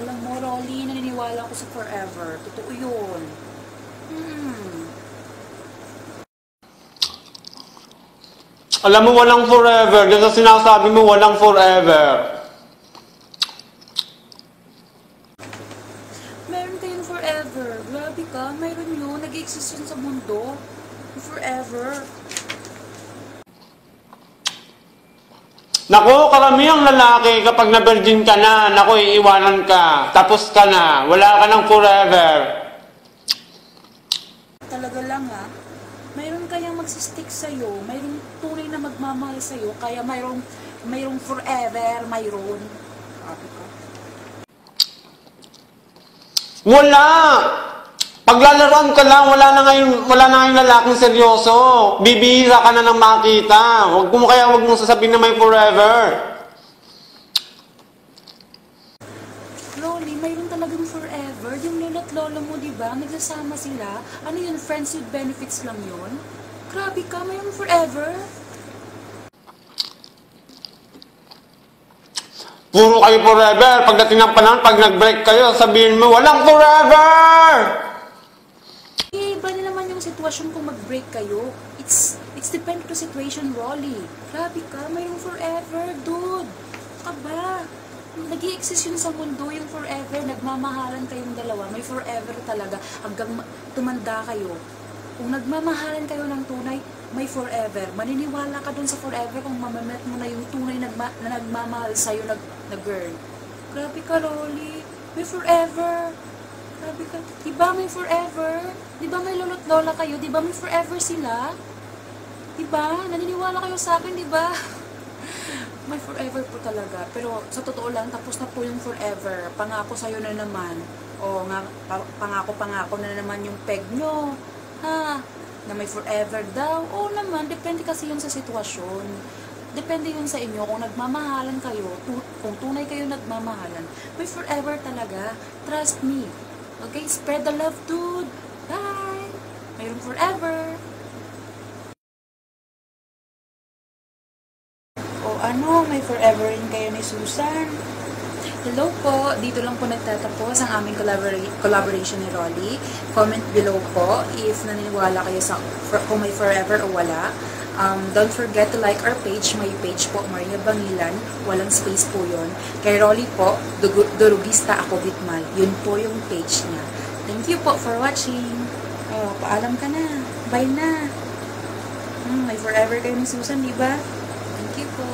Alam mo, Rolly, naniniwala ako sa forever. Totoo yun. Alam mo, walang forever. Dito sa sinasabi mo, walang forever. Meron kayong forever. Grabe ka, mayroon yun. Nag-exist yun sa mundo. Forever. Naku, karamihang lalaki kapag na-virgin ka na, naku, iiwanan ka. Tapos ka na. Wala ka ng forever. Talaga lang mayroon kayang magsistick sa'yo, mayroong tunay na magmamahal sa'yo, kaya mayroong forever, mayroon. Grabe ka. Wala! Paglalaroan ka lang, wala na ngayon lalaking seryoso. Bibihira ka na ng makita. Huwag mong sasabihin na may forever. Rolly, mayroon talagang forever. Yung lola at lola mo, di ba? Nagsasama sila. Ano yun? Friends with benefits lang yun? Grabe ka, mayroon forever. Puro kayo forever. Pagdating ng panahon, pag nag-break kayo, sabihin mo, walang forever! Iba na naman yung sitwasyon kung mag-break kayo. It's depend to situation, Rolly. Grabe ka, mayroong forever, dude. Kaba. Nag-i-exist yun sa mundo, yung forever. Nagmamahalan kayong dalawa. May forever talaga. Hanggang tumanda kayo. Kung nagmamahalan kayo ng tunay, may forever. Maniniwala ka dun sa forever kung mamamet mo na yung tunay na nagmamahal sa'yo na girl. Grabe ka, Rolly. May forever. Grabe ka. Diba may forever? Diba may lolo't lola kayo? Diba may forever sila? Diba? Naniniwala kayo sa akin, diba? May forever po talaga. Pero sa totoo lang, tapos na po yung forever. Pangako sa'yo na naman. O nga, pangako na naman yung peg nyo. Ha? Na may forever daw. Oo naman, depende kasi yun sa sitwasyon. Depende yun sa inyo. Kung nagmamahalan kayo, kung tunay kayo nagmamahalan, may forever talaga. Trust me. Okay? Spread the love, dude. Bye! Mayroong forever. O ano, may forever rin kayo ni Susan. Hello po, dito lang po nagtatapos ang aming collaboration ni Rolly. Comment below po if naniniwala kayo sa kung may forever o wala. Don't forget to like our page. My page po, Maria Bangilan. Walang space po yun. Kay Rolly po, Durugista Ako Bitmal. Yun po yung page niya. Thank you po for watching. Oh, paalam ka na. Bye na. May forever kayo ni Susan, di ba? Thank you po.